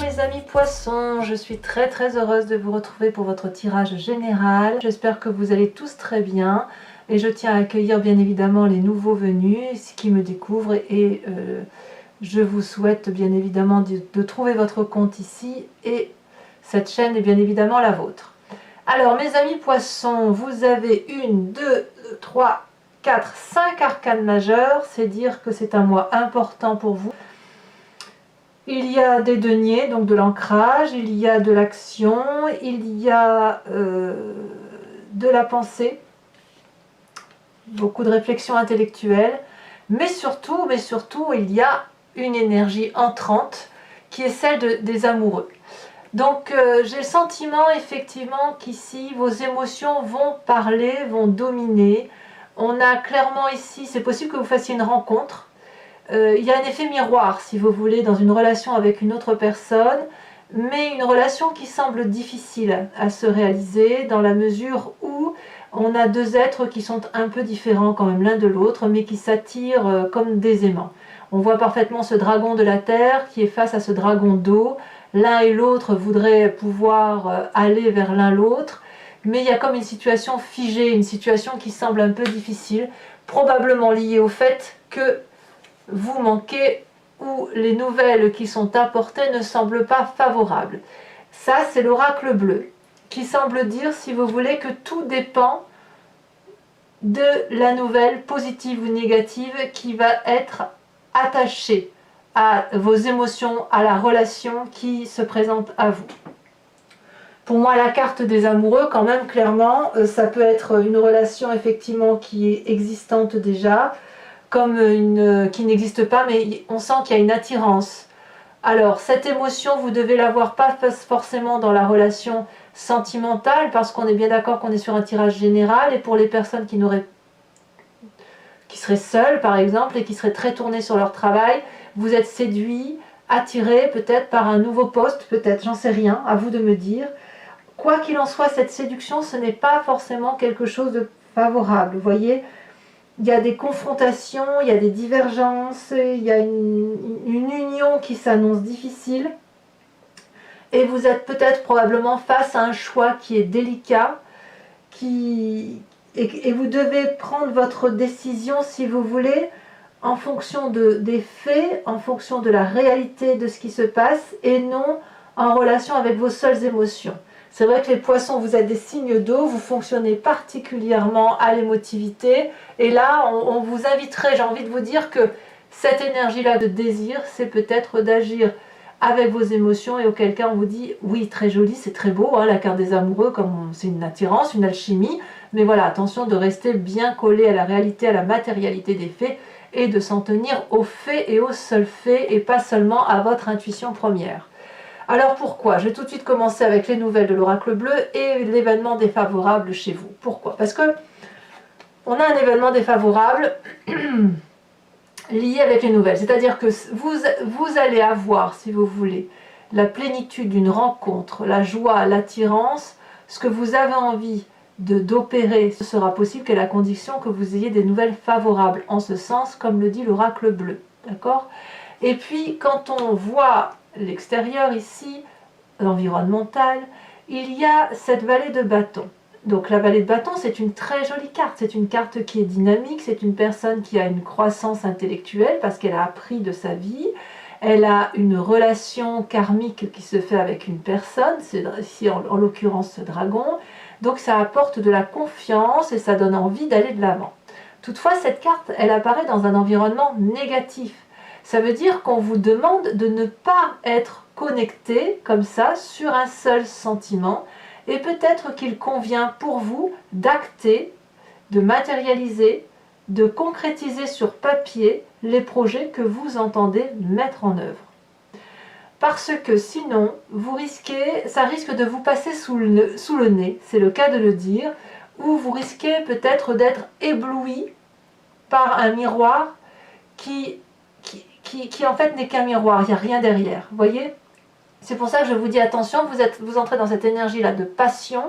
mes amis poissons, je suis très heureuse de vous retrouver pour votre tirage général. J'espère que vous allez tous très bien et je tiens à accueillir bien évidemment les nouveaux venus qui me découvrent et je vous souhaite bien évidemment de trouver votre compte ici et cette chaîne est bien évidemment la vôtre. Alors mes amis poissons, vous avez 1, 2, 3, 4, 5 arcanes majeures, c'est dire que c'est un mois important pour vous. Il y a des deniers, donc de l'ancrage, il y a de l'action, il y a de la pensée, beaucoup de réflexion intellectuelle, mais surtout, il y a une énergie entrante qui est celle des amoureux. Donc j'ai le sentiment effectivement qu'ici vos émotions vont parler, vont dominer. On a clairement ici, c'est possible que vous fassiez une rencontre. Il y a un effet miroir, si vous voulez, dans une relation avec une autre personne, mais une relation qui semble difficile à se réaliser dans la mesure où on a deux êtres qui sont un peu différents quand même l'un de l'autre, mais qui s'attirent comme des aimants. On voit parfaitement ce dragon de la terre qui est face à ce dragon d'eau. L'un et l'autre voudraient pouvoir aller vers l'un l'autre, mais il y a comme une situation figée, une situation qui semble un peu difficile, probablement liée au fait que vous manquez ou les nouvelles qui sont apportées ne semblent pas favorables. Ça, c'est l'oracle bleu qui semble dire, si vous voulez, que tout dépend de la nouvelle positive ou négative qui va être attachée à vos émotions, à la relation qui se présente à vous. Pour moi, la carte des amoureux, quand même, clairement, ça peut être une relation effectivement qui est existante déjà, comme une qui n'existe pas, mais on sent qu'il y a une attirance. Alors, cette émotion, vous devez l'avoir pas forcément dans la relation sentimentale, parce qu'on est bien d'accord qu'on est sur un tirage général, et pour les personnes qui seraient seules, par exemple, et qui seraient très tournées sur leur travail, vous êtes séduit, attiré peut-être par un nouveau poste, peut-être, j'en sais rien, à vous de me dire. Quoi qu'il en soit, cette séduction, ce n'est pas forcément quelque chose de favorable, vous voyez. Il y a des confrontations, il y a des divergences, il y a une union qui s'annonce difficile. Et vous êtes peut-être probablement face à un choix qui est délicat, et vous devez prendre votre décision, si vous voulez, en fonction des faits, en fonction de la réalité de ce qui se passe, et non en relation avec vos seules émotions. C'est vrai que les poissons, vous êtes des signes d'eau, vous fonctionnez particulièrement à l'émotivité. Et là, on vous inviterait, j'ai envie de vous dire que cette énergie-là de désir, c'est peut-être d'agir avec vos émotions et auquel cas on vous dit, oui, très joli, c'est très beau, hein, la carte des amoureux, comme c'est une attirance, une alchimie. Mais voilà, attention de rester bien collé à la réalité, à la matérialité des faits et de s'en tenir aux faits et aux seuls faits et pas seulement à votre intuition première. Alors pourquoi? Je vais tout de suite commencer avec les nouvelles de l'oracle bleu et l'événement défavorable chez vous. Pourquoi? Parce que on a un événement défavorable lié avec les nouvelles. C'est-à-dire que vous allez avoir, si vous voulez, la plénitude d'une rencontre, la joie, l'attirance, ce que vous avez envie d'opérer, ce sera possible qu'à la condition que vous ayez des nouvelles favorables, en ce sens, comme le dit l'oracle bleu. D'accord? Et puis, quand on voit l'extérieur ici, l'environnemental, il y a cette vallée de bâton. Donc la vallée de bâton, c'est une très jolie carte, c'est une carte qui est dynamique, c'est une personne qui a une croissance intellectuelle parce qu'elle a appris de sa vie, elle a une relation karmique qui se fait avec une personne, c'est ici en l'occurrence ce dragon, donc ça apporte de la confiance et ça donne envie d'aller de l'avant. Toutefois, cette carte, elle apparaît dans un environnement négatif. Ça veut dire qu'on vous demande de ne pas être connecté comme ça sur un seul sentiment et peut-être qu'il convient pour vous d'acter, de matérialiser, de concrétiser sur papier les projets que vous entendez mettre en œuvre. Parce que sinon, ça risque de vous passer sous le nez, c'est le cas de le dire, ou vous risquez peut-être d'être ébloui par un miroir qui en fait n'est qu'un miroir, il n'y a rien derrière, vous voyez? C'est pour ça que je vous dis attention, vous entrez dans cette énergie-là de passion,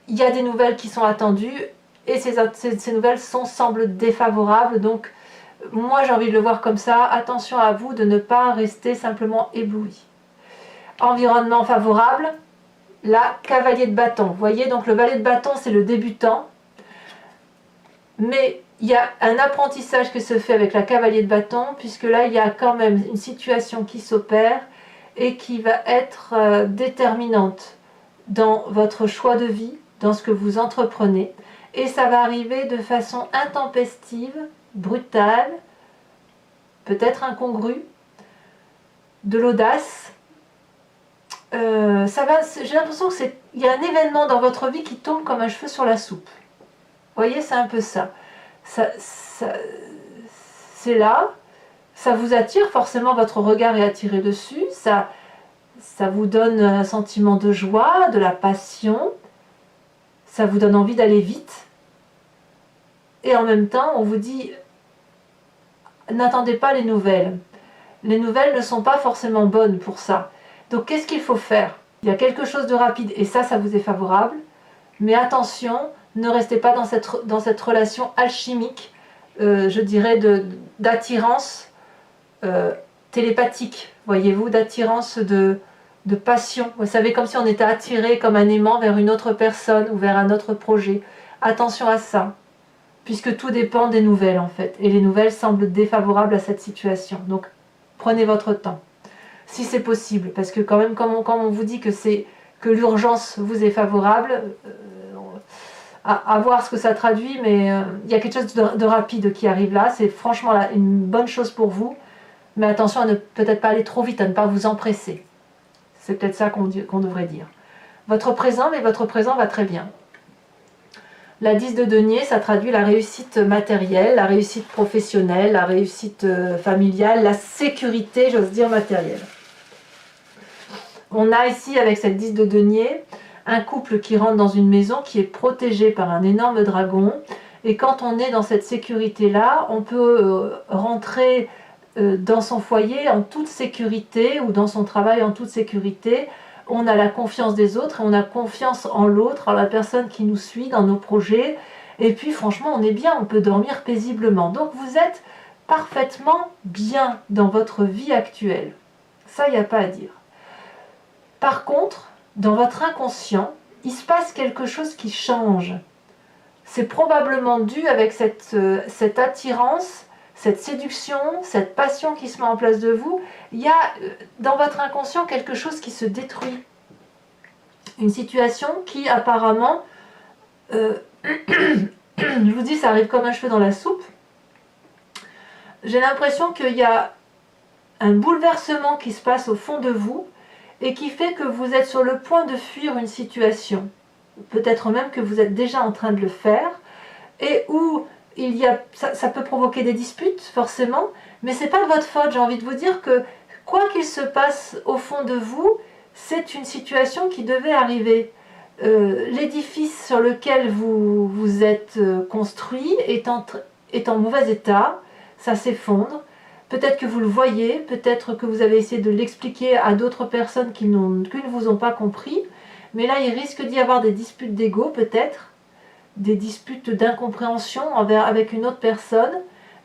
il y a des nouvelles qui sont attendues, et ces nouvelles semblent défavorables, donc Moi j'ai envie de le voir comme ça, attention à vous de ne pas rester simplement ébloui. Environnement favorable, la cavalier de bâton. Vous voyez, donc le valet de bâton c'est le débutant, mais il y a un apprentissage qui se fait avec la cavalier de bâton, puisque là il y a quand même une situation qui s'opère et qui va être déterminante dans votre choix de vie, dans ce que vous entreprenez, et ça va arriver de façon intempestive, brutale, peut-être incongrue, de l'audace. J'ai l'impression qu'il y a un événement dans votre vie qui tombe comme un cheveu sur la soupe. Vous voyez, c'est un peu ça. C'est là, ça vous attire, forcément votre regard est attiré dessus, ça vous donne un sentiment de joie, de la passion, ça vous donne envie d'aller vite. Et en même temps, on vous dit, n'attendez pas les nouvelles. Les nouvelles ne sont pas forcément bonnes pour ça. Donc qu'est-ce qu'il faut faire? Il y a quelque chose de rapide et ça vous est favorable. Mais attention, ne restez pas dans cette relation alchimique, je dirais, d'attirance télépathique, voyez-vous, d'attirance de passion. Vous savez, comme si on était attiré comme un aimant vers une autre personne ou vers un autre projet. Attention à ça, puisque tout dépend des nouvelles en fait. Et les nouvelles semblent défavorables à cette situation. Donc, prenez votre temps, si c'est possible, parce que quand même, comme on vous dit que l'urgence vous est favorable, à voir ce que ça traduit, mais il y a quelque chose de rapide qui arrive là. C'est franchement là, une bonne chose pour vous, mais attention à ne peut-être pas aller trop vite, à ne pas vous empresser. C'est peut-être ça qu'on devrait dire. Votre présent, mais votre présent va très bien. La 10 de denier, ça traduit la réussite matérielle, la réussite professionnelle, la réussite familiale, la sécurité, j'ose dire, matérielle. On a ici, avec cette 10 de denier, un couple qui rentre dans une maison qui est protégée par un énorme dragon. Et quand on est dans cette sécurité-là, on peut rentrer dans son foyer en toute sécurité ou dans son travail en toute sécurité. On a la confiance des autres et on a confiance en l'autre, en la personne qui nous suit dans nos projets. Et puis franchement, on est bien, on peut dormir paisiblement. Donc vous êtes parfaitement bien dans votre vie actuelle. Ça, il n'y a pas à dire. Par contre, dans votre inconscient, il se passe quelque chose qui change. C'est probablement dû avec cette attirance, cette séduction, cette passion qui se met en place de vous. Il y a dans votre inconscient quelque chose qui se détruit. Une situation qui apparemment, je vous dis, ça arrive comme un cheveu dans la soupe. J'ai l'impression qu'il y a un bouleversement qui se passe au fond de vous et qui fait que vous êtes sur le point de fuir une situation. Peut-être même que vous êtes déjà en train de le faire, et où ça peut provoquer des disputes, forcément, mais c'est pas de votre faute. J'ai envie de vous dire que, quoi qu'il se passe au fond de vous, c'est une situation qui devait arriver. L'édifice sur lequel vous êtes construit est en mauvais état, ça s'effondre. Peut-être que vous le voyez, peut-être que vous avez essayé de l'expliquer à d'autres personnes qui ne vous ont pas compris, mais là il risque d'y avoir des disputes d'ego, peut-être, des disputes d'incompréhension avec une autre personne,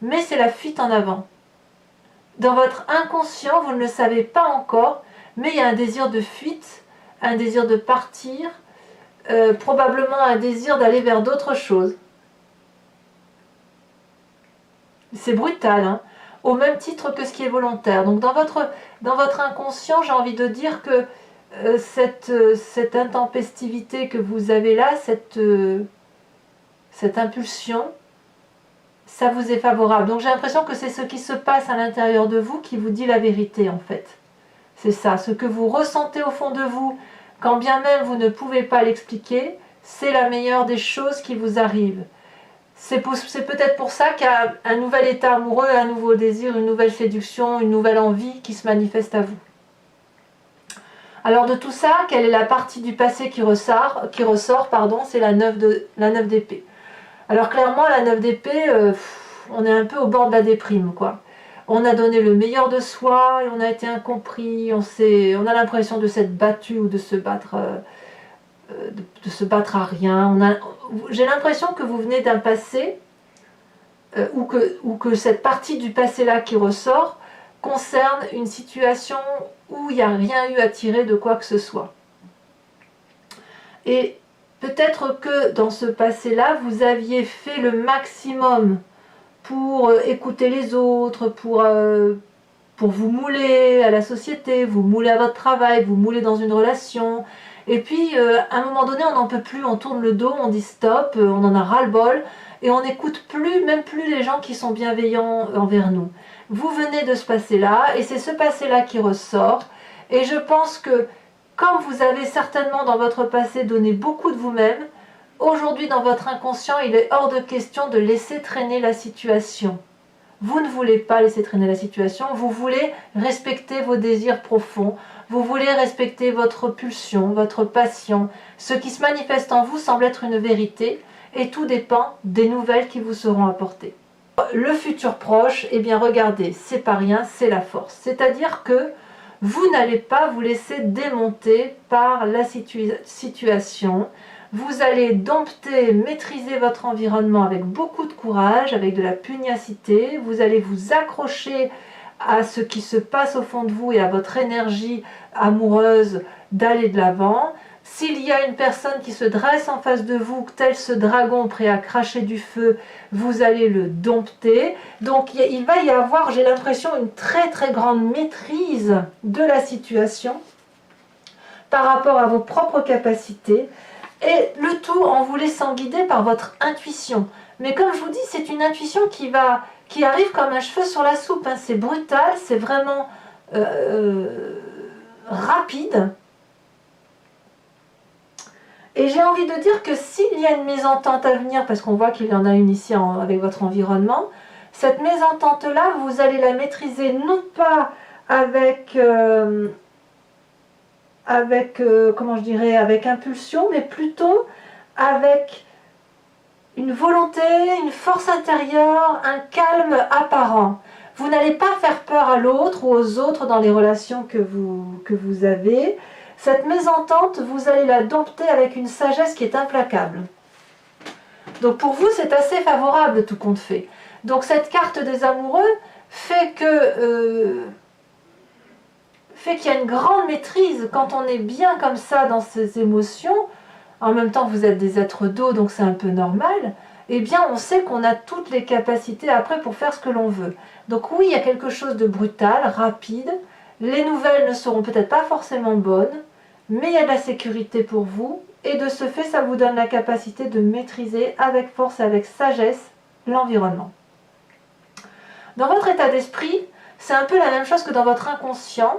mais c'est la fuite en avant. Dans votre inconscient, vous ne le savez pas encore, mais il y a un désir de fuite, un désir de partir, probablement un désir d'aller vers d'autres choses. C'est brutal, hein, au même titre que ce qui est volontaire. Donc dans votre inconscient, j'ai envie de dire que cette intempestivité que vous avez là, cette impulsion, ça vous est favorable. Donc j'ai l'impression que c'est ce qui se passe à l'intérieur de vous qui vous dit la vérité en fait. C'est ça, ce que vous ressentez au fond de vous, quand bien même vous ne pouvez pas l'expliquer, c'est la meilleure des choses qui vous arrivent. C'est peut-être pour ça qu'il y a un nouvel état amoureux, un nouveau désir, une nouvelle séduction, une nouvelle envie qui se manifeste à vous. Alors de tout ça, quelle est la partie du passé qui ressort, c'est la 9 d'épée. Alors clairement, la 9 d'épée, on est un peu au bord de la déprime, quoi. On a donné le meilleur de soi, et on a été incompris, on a l'impression de s'être battu ou de se battre à rien. J'ai l'impression que vous venez d'un passé ou que cette partie du passé-là qui ressort concerne une situation où il n'y a rien eu à tirer de quoi que ce soit. Et peut-être que dans ce passé-là, vous aviez fait le maximum pour écouter les autres, pour vous mouler à la société, vous mouler à votre travail, vous mouler dans une relation. Et puis, à un moment donné, on n'en peut plus, on tourne le dos, on dit stop, on en a ras-le-bol, et on n'écoute plus, même plus les gens qui sont bienveillants envers nous. Vous venez de ce passé-là, et c'est ce passé-là qui ressort. Et je pense que, comme vous avez certainement dans votre passé donné beaucoup de vous-même, aujourd'hui dans votre inconscient, il est hors de question de laisser traîner la situation. Vous ne voulez pas laisser traîner la situation, vous voulez respecter vos désirs profonds, vous voulez respecter votre pulsion, votre passion. Ce qui se manifeste en vous semble être une vérité et tout dépend des nouvelles qui vous seront apportées. Le futur proche, eh bien regardez, c'est pas rien, c'est la force. C'est-à-dire que vous n'allez pas vous laisser démonter par la situation. Vous allez dompter, maîtriser votre environnement avec beaucoup de courage, avec de la pugnacité. Vous allez vous accrocher à ce qui se passe au fond de vous et à votre énergie amoureuse d'aller de l'avant. S'il y a une personne qui se dresse en face de vous, tel ce dragon prêt à cracher du feu, vous allez le dompter. Donc il va y avoir, j'ai l'impression, une très très grande maîtrise de la situation par rapport à vos propres capacités. Et le tout en vous laissant guider par votre intuition. Mais comme je vous dis, c'est une intuition qui arrive comme un cheveu sur la soupe. Hein. C'est brutal, c'est vraiment rapide. Et j'ai envie de dire que s'il y a une mésentente à venir, parce qu'on voit qu'il y en a une ici avec votre environnement, cette mésentente-là, vous allez la maîtriser non pas avec... comment je dirais, avec impulsion, mais plutôt avec une volonté, une force intérieure, un calme apparent. Vous n'allez pas faire peur à l'autre ou aux autres dans les relations que vous avez. Cette mésentente, vous allez la dompter avec une sagesse qui est implacable. Donc pour vous, c'est assez favorable tout compte fait. Donc cette carte des amoureux fait qu'il y a une grande maîtrise quand on est bien comme ça dans ses émotions. En même temps, vous êtes des êtres d'eau, donc c'est un peu normal. Eh bien, on sait qu'on a toutes les capacités après pour faire ce que l'on veut. Donc oui, il y a quelque chose de brutal, rapide. Les nouvelles ne seront peut-être pas forcément bonnes, mais il y a de la sécurité pour vous. Et de ce fait, ça vous donne la capacité de maîtriser avec force et avec sagesse l'environnement. Dans votre état d'esprit, c'est un peu la même chose que dans votre inconscient.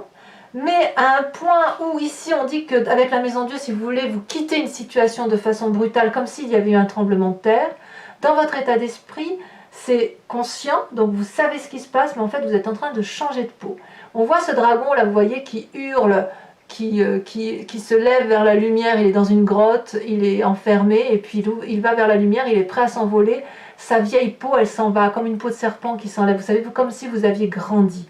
Mais à un point où ici on dit qu'avec la maison Dieu, si vous voulez, vous quittez une situation de façon brutale, comme s'il y avait eu un tremblement de terre, dans votre état d'esprit, c'est conscient, donc vous savez ce qui se passe, mais en fait vous êtes en train de changer de peau. On voit ce dragon là, vous voyez, qui hurle, qui se lève vers la lumière, il est dans une grotte, il est enfermé, et puis il va vers la lumière, il est prêt à s'envoler, sa vieille peau, elle s'en va, comme une peau de serpent qui s'enlève, vous savez, comme si vous aviez grandi.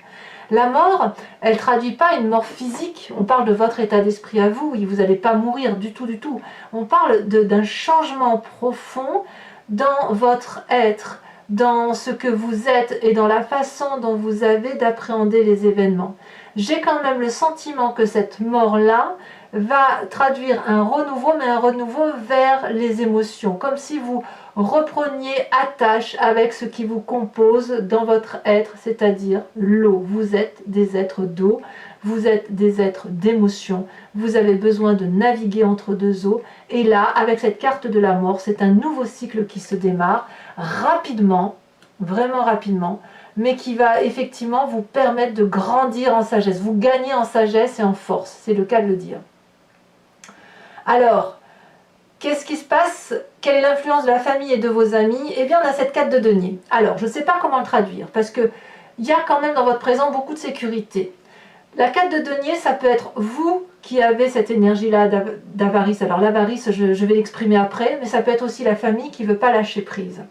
La mort, elle ne traduit pas une mort physique. On parle de votre état d'esprit à vous. Vous n'allez pas mourir du tout, du tout. On parle d'un changement profond dans votre être, dans ce que vous êtes et dans la façon dont vous avez d'appréhender les événements. J'ai quand même le sentiment que cette mort-là va traduire un renouveau, mais un renouveau vers les émotions, comme si vous repreniez attache avec ce qui vous compose dans votre être, c'est-à-dire l'eau. Vous êtes des êtres d'eau, vous êtes des êtres d'émotion, vous avez besoin de naviguer entre deux eaux, et là, avec cette carte de la mort, c'est un nouveau cycle qui se démarre rapidement, vraiment rapidement, mais qui va effectivement vous permettre de grandir en sagesse, vous gagnez en sagesse et en force, c'est le cas de le dire. Alors, qu'est-ce qui se passe? Quelle est l'influence de la famille et de vos amis? Eh bien, on a cette carte de denier. Alors, je ne sais pas comment le traduire, parce qu'il y a quand même dans votre présent beaucoup de sécurité. La carte de denier, ça peut être vous qui avez cette énergie-là d'avarice. Alors, l'avarice, je vais l'exprimer après, mais ça peut être aussi la famille qui ne veut pas lâcher prise.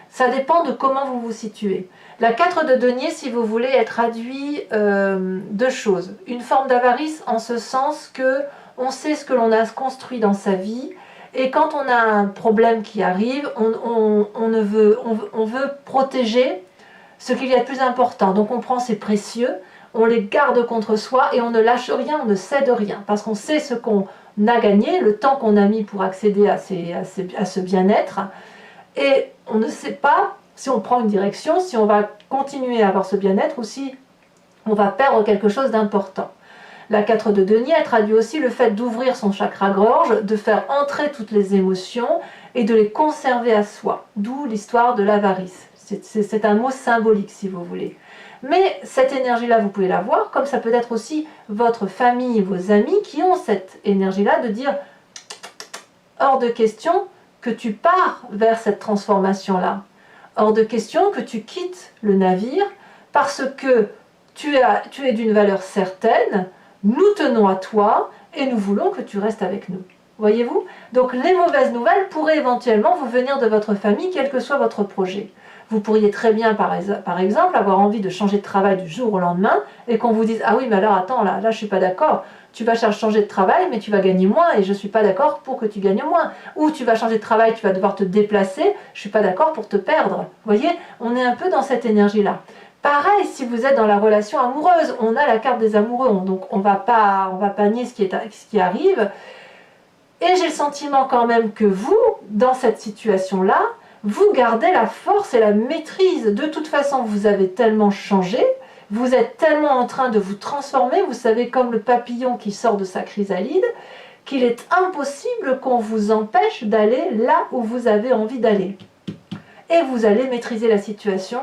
Ça dépend de comment vous vous situez. La carte de denier, si vous voulez, elle traduit deux choses. Une forme d'avarice en ce sens que on sait ce que l'on a construit dans sa vie Et quand on a un problème qui arrive, on veut protéger ce qu'il y a de plus important. Donc on prend ces précieux, on les garde contre soi et on ne lâche rien, on ne cède rien. Parce qu'on sait ce qu'on a gagné, le temps qu'on a mis pour accéder à ce bien-être. Et on ne sait pas si on prend une direction, si on va continuer à avoir ce bien-être ou si on va perdre quelque chose d'important. La 4 de denier, elle traduit aussi le fait d'ouvrir son chakra-gorge, de faire entrer toutes les émotions et de les conserver à soi. D'où l'histoire de l'avarice. C'est un mot symbolique si vous voulez. Mais cette énergie-là, vous pouvez la voir, comme ça peut être aussi votre famille, vos amis qui ont cette énergie-là de dire hors de question que tu pars vers cette transformation-là. Hors de question que tu quittes le navire parce que tu es d'une valeur certaine, nous tenons à toi et nous voulons que tu restes avec nous. Voyez-vous? Donc les mauvaises nouvelles pourraient éventuellement vous venir de votre famille, quel que soit votre projet. Vous pourriez très bien, par exemple, avoir envie de changer de travail du jour au lendemain et qu'on vous dise « Ah oui, mais alors attends, là je ne suis pas d'accord. Tu vas changer de travail, mais tu vas gagner moins et je ne suis pas d'accord pour que tu gagnes moins. Ou tu vas changer de travail, tu vas devoir te déplacer, je ne suis pas d'accord pour te perdre. » Vous voyez, on est un peu dans cette énergie-là. Pareil, si vous êtes dans la relation amoureuse, on a la carte des amoureux, donc on va pas nier ce qui arrive. Et j'ai le sentiment quand même que vous, dans cette situation-là, vous gardez la force et la maîtrise. De toute façon, vous avez tellement changé, vous êtes tellement en train de vous transformer, vous savez, comme le papillon qui sort de sa chrysalide, qu'il est impossible qu'on vous empêche d'aller là où vous avez envie d'aller. Et vous allez maîtriser la situation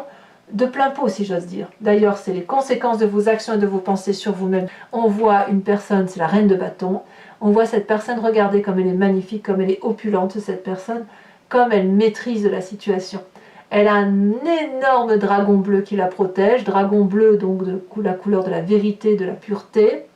de plein pot, si j'ose dire. D'ailleurs, c'est les conséquences de vos actions et de vos pensées sur vous-même. On voit une personne, c'est la reine de bâton, on voit cette personne, regardez comme elle est magnifique, comme elle est opulente, cette personne, comme elle maîtrise la situation. Elle a un énorme dragon bleu qui la protège, dragon bleu donc de la couleur de la vérité, de la pureté.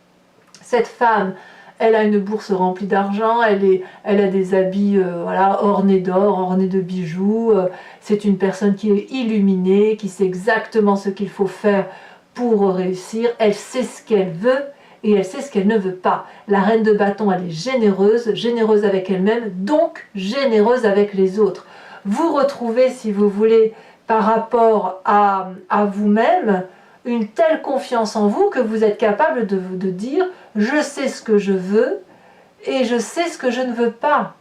Cette femme, elle a une bourse remplie d'argent, elle a des habits voilà, ornés d'or, ornés de bijoux. C'est une personne qui est illuminée, qui sait exactement ce qu'il faut faire pour réussir. Elle sait ce qu'elle veut et elle sait ce qu'elle ne veut pas. La reine de bâton, elle est généreuse, généreuse avec elle-même, donc généreuse avec les autres. Vous retrouvez, si vous voulez, par rapport à vous-même, une telle confiance en vous que vous êtes capable de dire « je sais ce que je veux et je sais ce que je ne veux pas.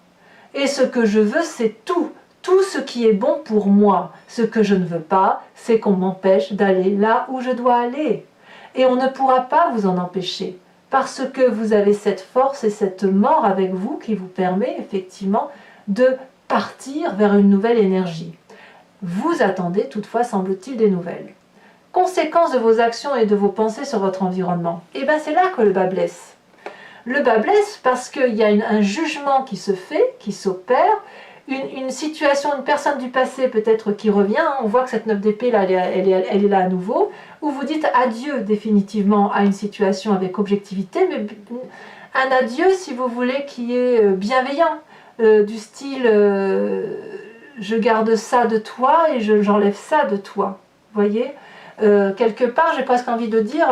Et ce que je veux, c'est tout ce qui est bon pour moi. Ce que je ne veux pas, c'est qu'on m'empêche d'aller là où je dois aller. Et on ne pourra pas vous en empêcher, parce que vous avez cette force et cette mort avec vous qui vous permet effectivement de partir vers une nouvelle énergie. Vous attendez toutefois, semble-t-il, des nouvelles. Conséquence de vos actions et de vos pensées sur votre environnement. Et bien c'est là que le bas blesse. Le bas blesse parce qu'il y a un jugement qui se fait, qui s'opère, une situation, une personne du passé peut-être qui revient, on voit que cette 9 d'épée là, elle est là à nouveau, où vous dites adieu définitivement à une situation avec objectivité, mais un adieu si vous voulez qui est bienveillant, du style je garde ça de toi et j'enlève ça de toi, vous voyez. Quelque part j'ai presque envie de dire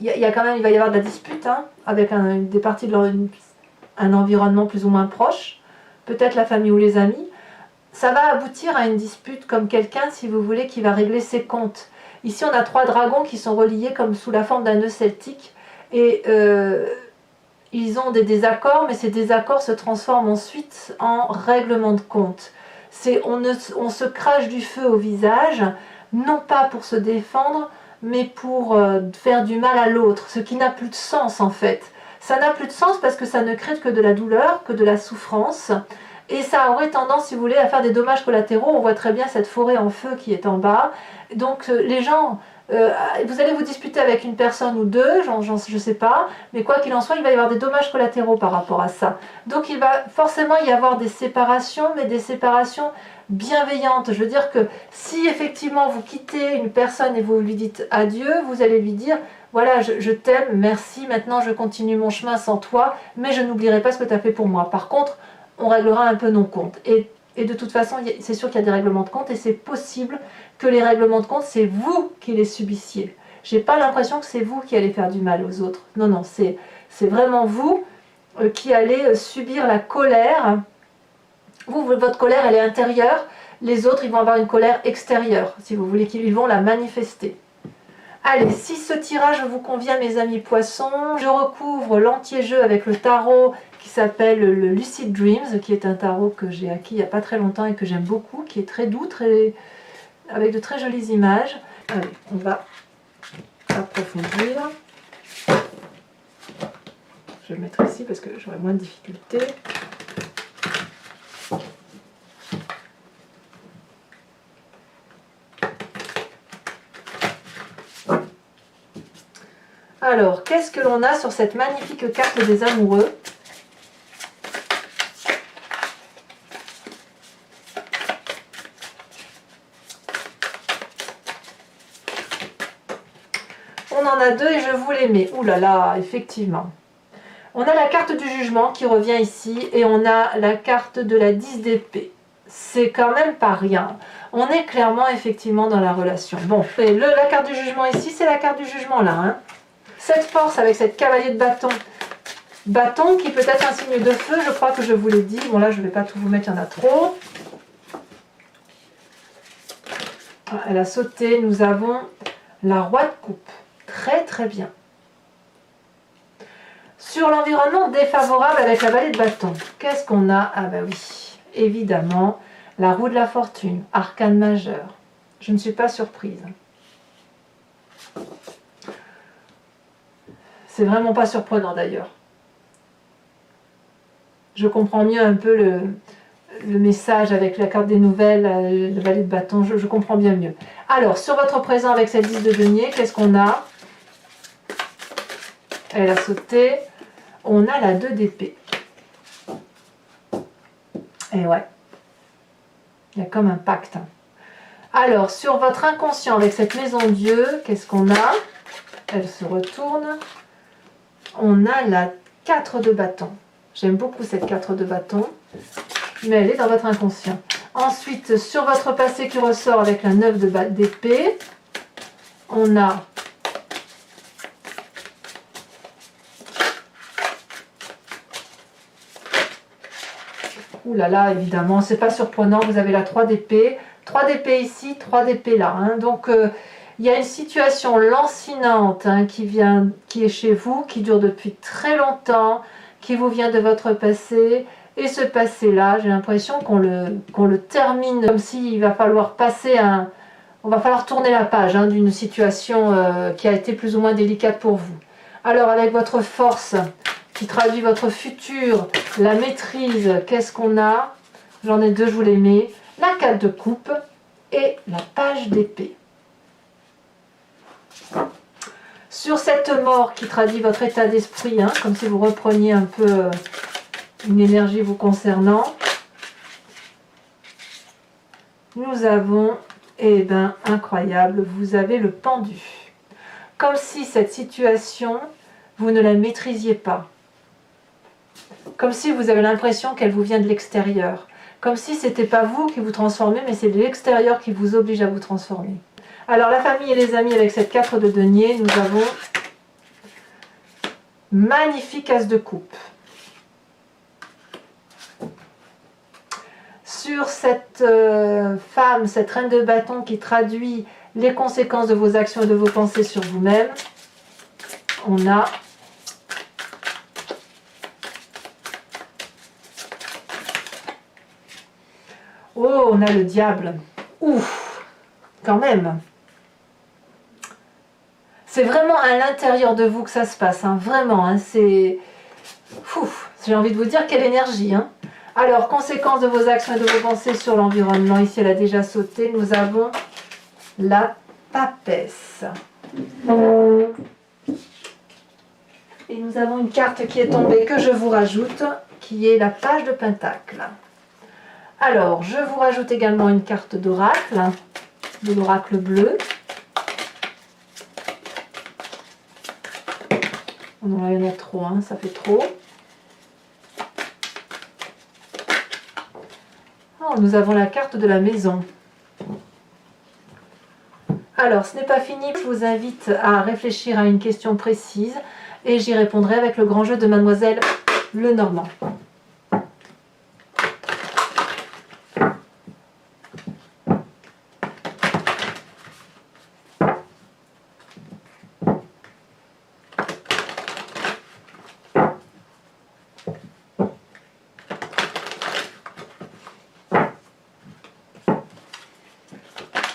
il va y avoir de la dispute avec des parties de un environnement plus ou moins proche, peut-être la famille ou les amis. Ça va aboutir à une dispute comme quelqu'un, si vous voulez, qui va régler ses comptes. Ici on a 3 dragons qui sont reliés comme sous la forme d'un nœud celtique et ils ont des désaccords, mais ces désaccords se transforment ensuite en règlement de compte. On se crache du feu au visage, non pas pour se défendre, mais pour faire du mal à l'autre, ce qui n'a plus de sens en fait. Ça n'a plus de sens parce que ça ne crée que de la douleur, que de la souffrance, et ça aurait tendance, si vous voulez, à faire des dommages collatéraux. On voit très bien cette forêt en feu qui est en bas. Donc les gens, vous allez vous disputer avec une personne ou deux, je ne sais pas, mais quoi qu'il en soit, il va y avoir des dommages collatéraux par rapport à ça. Donc il va forcément y avoir des séparations, mais des séparations bienveillante. Je veux dire que si effectivement vous quittez une personne et vous lui dites adieu, vous allez lui dire voilà, je t'aime, merci, maintenant je continue mon chemin sans toi, mais je n'oublierai pas ce que tu as fait pour moi. Par contre, on réglera un peu nos comptes. Et de toute façon, c'est sûr qu'il y a des règlements de compte et c'est possible que les règlements de compte, c'est vous qui les subissiez. J'ai pas l'impression que c'est vous qui allez faire du mal aux autres. Non, non, c'est vraiment vous. qui allez subir la colère. Votre colère, elle est intérieure. Les autres, ils vont avoir une colère extérieure, si vous voulez, qu'ils vont la manifester. Allez, si ce tirage vous convient, mes amis poissons, je recouvre l'entier-jeu avec le tarot qui s'appelle le Lucid Dreams, qui est un tarot que j'ai acquis il n'y a pas très longtemps et que j'aime beaucoup, qui est très doux, avec de très jolies images. Allez, on va approfondir. Je vais le mettre ici parce que j'aurai moins de difficultés. Alors, qu'est-ce que l'on a sur cette magnifique carte des amoureux? On en a deux et je vous les mets. Ouh là là, effectivement. On a la carte du jugement qui revient ici et on a la carte de la 10 d'épée. C'est quand même pas rien. On est clairement effectivement dans la relation. Bon, et la carte du jugement ici, c'est la carte du jugement là. Hein. Cette force avec cette cavalier de bâton. Bâton qui peut être un signe de feu, je crois que je vous l'ai dit. Bon là, je ne vais pas tout vous mettre, il y en a trop. Ah, elle a sauté. Nous avons la roi de coupe. Très très bien. Sur l'environnement défavorable avec la vallée de bâton, qu'est-ce qu'on a? Ah bah oui, évidemment, la roue de la fortune, arcane majeur. Je ne suis pas surprise. C'est vraiment pas surprenant d'ailleurs. Je comprends mieux un peu le message avec la carte des nouvelles, la vallée de bâton, je comprends bien mieux. Alors, sur votre présent avec cette 10 de denier, qu'est-ce qu'on a? Elle a sauté. On a la 2 d'épée. Et ouais, il y a comme un pacte. Alors, sur votre inconscient avec cette maison Dieu, qu'est-ce qu'on a? Elle se retourne. On a la 4 de bâton. J'aime beaucoup cette 4 de bâton, mais elle est dans votre inconscient. Ensuite, sur votre passé qui ressort avec la 9 d'épée, on a ouh là là, évidemment, c'est pas surprenant, vous avez la 3 d'épée. 3 d'épée ici, 3 d'épée là. Hein. Donc, il y a une situation lancinante hein, qui est chez vous, qui dure depuis très longtemps, qui vous vient de votre passé. Et ce passé-là, j'ai l'impression qu'on le termine comme s'il va falloir on va falloir tourner la page hein, d'une situation qui a été plus ou moins délicate pour vous. Alors, avec votre force qui traduit votre futur, la maîtrise, qu'est-ce qu'on a? J'en ai deux, je vous les mets. La 4 de coupe et la page d'épée. Sur cette mort qui traduit votre état d'esprit, hein, comme si vous repreniez un peu une énergie vous concernant, nous avons, eh ben, incroyable, vous avez le pendu. Comme si cette situation, vous ne la maîtrisiez pas. Comme si vous avez l'impression qu'elle vous vient de l'extérieur. Comme si ce n'était pas vous qui vous transformez, mais c'est de l'extérieur qui vous oblige à vous transformer. Alors la famille et les amis avec cette 4 de denier, nous avons magnifique as de coupe. Sur cette femme, cette reine de bâton qui traduit les conséquences de vos actions et de vos pensées sur vous-même, on a oh, on a le diable. Ouf, quand même. C'est vraiment à l'intérieur de vous que ça se passe, hein, vraiment. Hein, c'est... J'ai envie de vous dire quelle énergie. Hein. Alors, conséquences de vos actions et de vos pensées sur l'environnement. Ici, elle a déjà sauté. Nous avons la papesse. Et nous avons une carte qui est tombée que je vous rajoute, qui est la page de Pentacle. Alors, je vous rajoute également une carte d'oracle, de l'oracle bleu. Non, là, il y en a trop, hein, ça fait trop. Oh, nous avons la carte de la maison. Alors, ce n'est pas fini, je vous invite à réfléchir à une question précise et j'y répondrai avec le grand jeu de Mademoiselle le normand.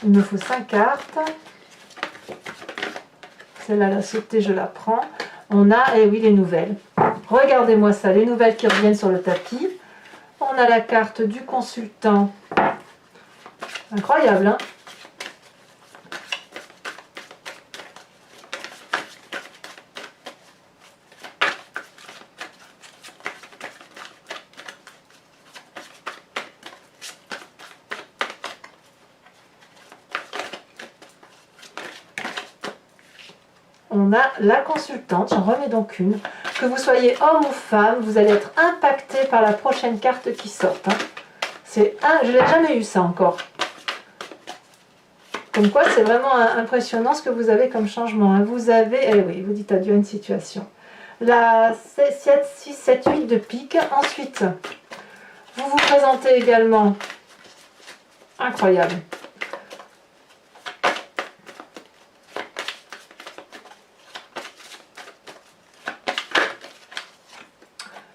Il me faut 5 cartes. Celle-là, la sautée, je la prends. On a, eh oui, les nouvelles. Regardez-moi ça, les nouvelles qui reviennent sur le tapis. On a la carte du consultant. Incroyable, hein? On a la consultante, j'en remets donc une. Que vous soyez homme ou femme, vous allez être impacté par la prochaine carte qui sort. Hein. Je ne l'ai jamais eu ça encore. Comme quoi, c'est vraiment impressionnant ce que vous avez comme changement. Hein. Vous avez, eh oui, vous dites adieu à une situation. La 7, 6, 7, 8 de pique. Ensuite, vous vous présentez également. Incroyable.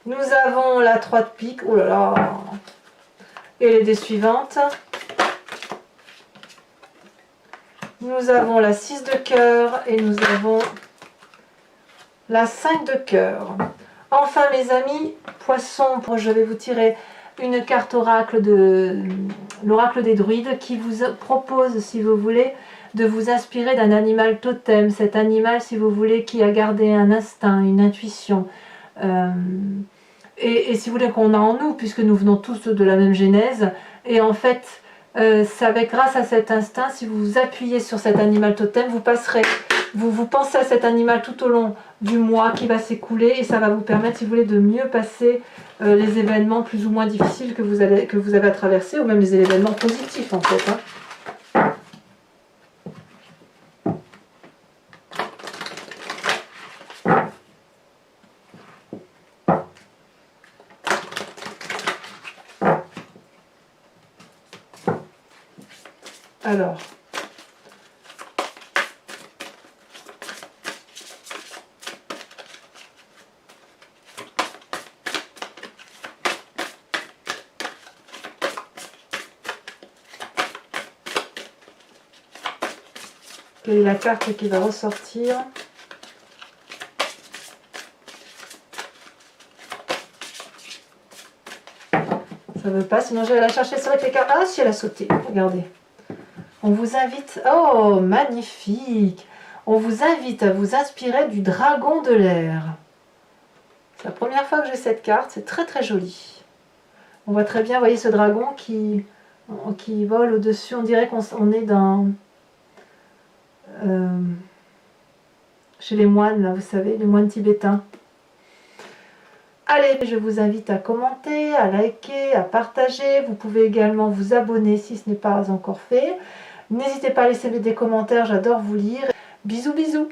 Nous avons la 3 de pique, oh là là, et les dés suivantes. Nous avons la 6 de cœur et nous avons la 5 de cœur. Enfin mes amis, poissons, je vais vous tirer une carte oracle de l'oracle des druides qui vous propose, si vous voulez, de vous inspirer d'un animal totem. Cet animal, si vous voulez, qui a gardé un instinct, une intuition. Et si vous voulez qu'on a en nous, puisque nous venons tous de la même genèse, et en fait, c'est avec grâce à cet instinct, si vous vous appuyez sur cet animal totem, vous passerez, vous pensez à cet animal tout au long du mois qui va s'écouler, et ça va vous permettre, si vous voulez, de mieux passer les événements plus ou moins difficiles que vous avez à traverser, ou même les événements positifs en fait. Hein. Alors, quelle est la carte qui va ressortir? Ça veut pas, sinon je vais la chercher sur les cartes. Ah si, elle a sauté, regardez. On vous invite, oh magnifique, on vous invite à vous inspirer du dragon de l'air. C'est la première fois que j'ai cette carte, c'est très très joli. On voit très bien, vous voyez ce dragon qui vole au-dessus, on dirait qu'on est dans... chez les moines, là, vous savez, les moines tibétains. Allez, je vous invite à commenter, à liker, à partager. Vous pouvez également vous abonner si ce n'est pas encore fait. N'hésitez pas à laisser des commentaires, j'adore vous lire. Bisous bisous.